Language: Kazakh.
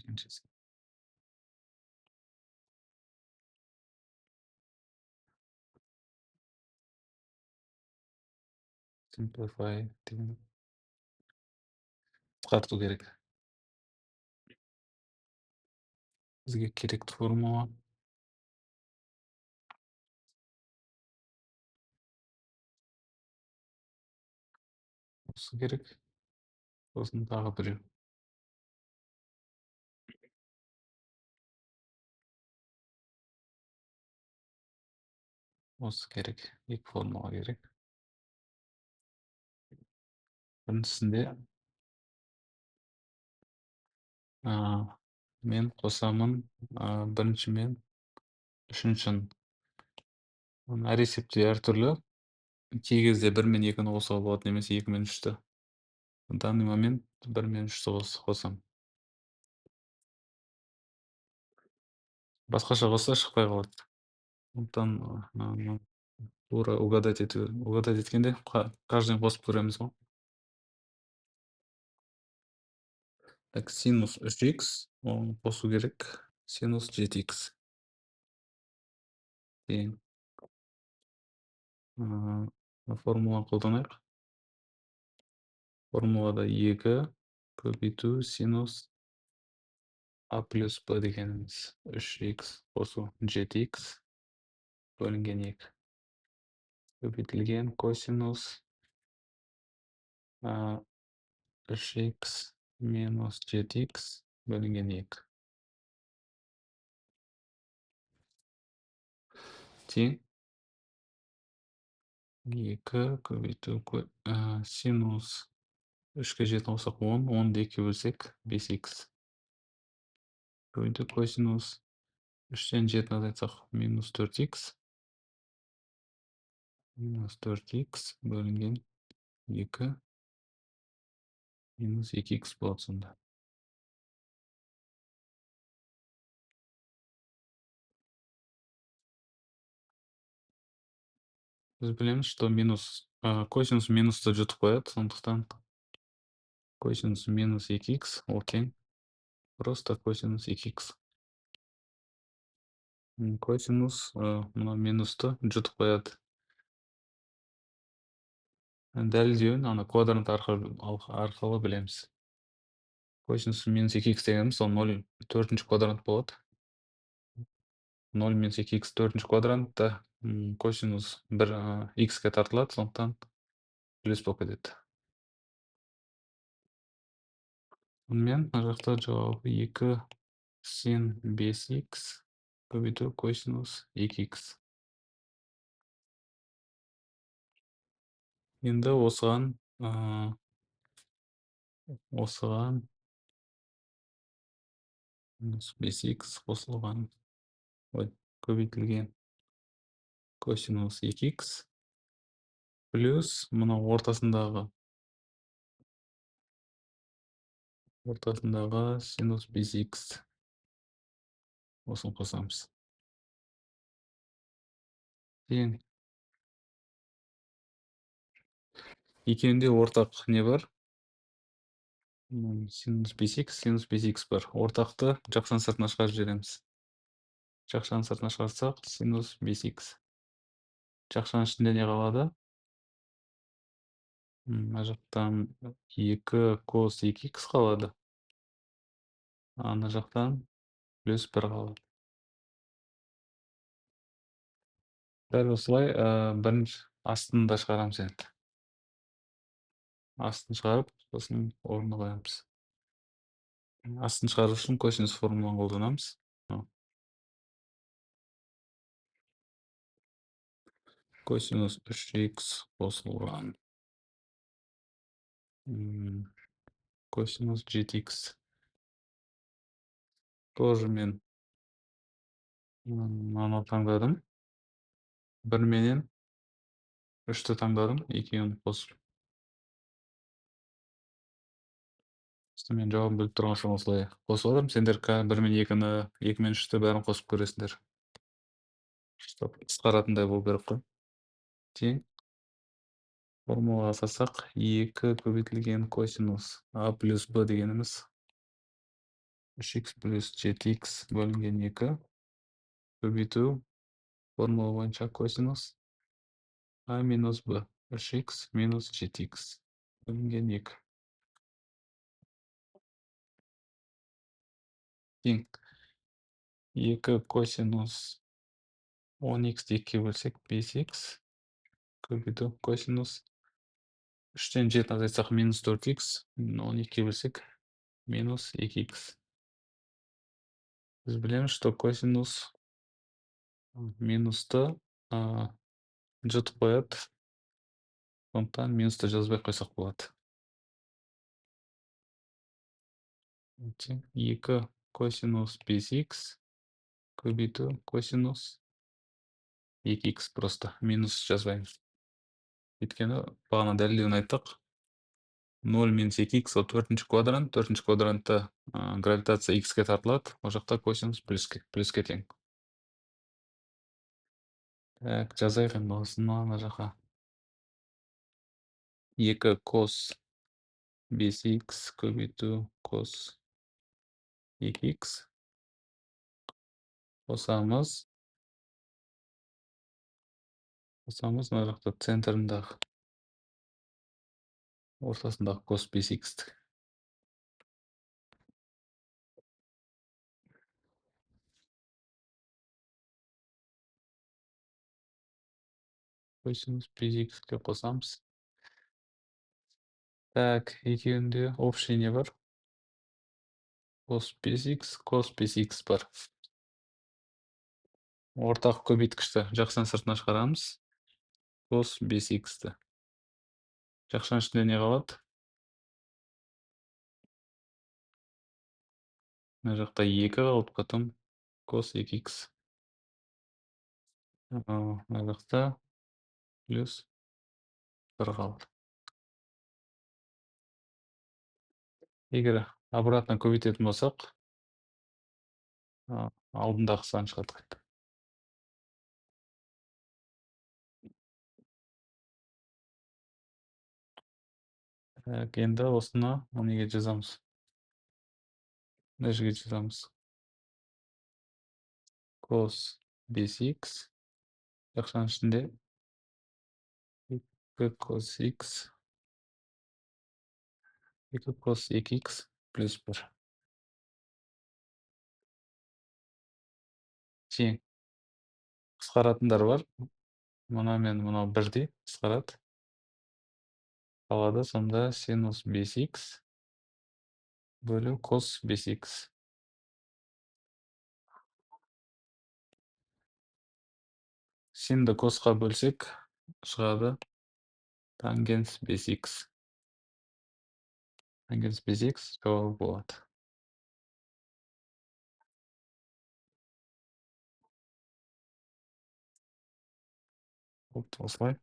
Inches. Simplify деген қысқарту керек. Бізге керекті формула осы керек. Сосын тағы біреу. Осы керек. Екі формула керек. Біріншісінде мен қосамын бірінші мен үшіншін. Әр есепте әртүрлі. Кей кезде 1 мен 2-ні қосуға болады, немесе 2 мен 3-ті. В данный момент 1 мен 3-ті қосам. Басқаша қосса шықпай қалады. Сондықтан тура угадать еткенде каждыйын қосып көреміз ғой. Так, синус 3х, оны қосу керек. Синус 7х. Тең. Формуланы қолданайық. Формулада 2 көбейту синус а плюс б дегеніміз 3х қосу 7х бөлінген 2. Көбейтілген косинус 3х минус 7х бөлінген 2. Тең 2 көбейту синус 3-ке 7 қосақ 10, 10-ды 2 бөлсек 5х. Көбейту косинус 3-тен 7 азайтсақ минус 4х. Минус 4х бөлінген 2 минус 2х болады сонда. Біз білеміз, что косинус минусты жұтып қояды, сондықтан косинус минус 2х ол тең просто косинус 2х. Косинус мына минусты жұтып қояды. Дәлелдеуін ана квадрант арқылы білеміз. Косинус минус 2х дегеніміз ол 0 4-ші квадрант болады. 0 минус 2х 4-ші квадрантта косинус 1 х-ке тартылады, сондықтан плюс болып кетеді. Сонымен мына жақта жауабы 2 син 5х көбейту косинус 2х. Енді осыған минус 5х қосылған көбейтілген косинус 2х плюс мына ортасындағы синус 5х осын қосамыз. Тең. Екеуінде ортақ не бар? Синус 5х бар. Ортақты жақшаның сыртына шығарып жібереміз. Жақшаның сыртына шығарсақ, синус 5х. Жақшаның ішінде не қалады? Мына жақтан 2 кос 2х қалады. Ана жақтан плюс 1 қалады. Дәл осылай бірінші астын да шығарамыз енді. Астын шығарып, сосын орнына қоямыз. Астын шығару үшін косинус формуланы қолданамыз. Косинус 3х қосылған косинус 7х. Тоже мен мынаны таңдадым. 1 менен 3-ті таңдадым, екеуін қосып. Мен жауабын біліп тұрған соң осылай қосып отырмын. Сендер 1 мен 2-ні, 2 мен 3-ті бәрін қосып көресіңдер. Қысқаратындай болу керек қой. Тең. Формулаға салсақ, 2 көбейтілген косинус а плюс б дегеніміз 3x плюс 7x бөлінген 2 көбейту формула бойынша косинус а минус b 3x минус 7x бөлінген 2 тең 2 косинус 10x 2-ге бөлсек 5x көбейту косинус 3-тен 7 азайтсақ минус 4x 12-ге бөлсек минус 2x. Біз білеміз, что косинус минусты жұтып қояды. Сондықтан минусты жазбай қойсақ болады. 2 косинус 5x көбейту косинус 2x просто минус жазбаймыз. Өйткені бағана дәлелдеуін айттық. 0 минус 2x ол төртінші квадрант. Төртінші квадрантта гравитация x-ке тартылады. Ол жақта косинус плюске тең. Так, жазайық енді осыны ана жаққа. 2 кос 5x көбейту кос 2x қосамыз мына жақта центрындағы ортасындағы кос 5x косинус 5x-ке қосамыз. Так, екеуінде общий не бар? Кос 5x бар. Ортақ көбейткішті жақшаның сыртына шығарамыз. Кос 5x-ті. Жақшаның ішінде не қалады? Мына жақта 2 қалды, потом кос 2x. Мына жақта плюс 1 қалды. Егер обратно көбейтетін болсақ, алдындағы сан шығады. Енді осыны неге жазамыз? Мына жерге жазамыз. Кос 5x жақшаның ішінде 2 кос x 2 кос 2x плюс 1 тең. Қысқаратындар бар. Мына мен мынау бірдей қысқарады. Қалады сонда синус 5x бөлу кос 5x. Синді косқа бөлсек, шығады тангенс 5x. Тангенс 5x жауабы болады. Осылай.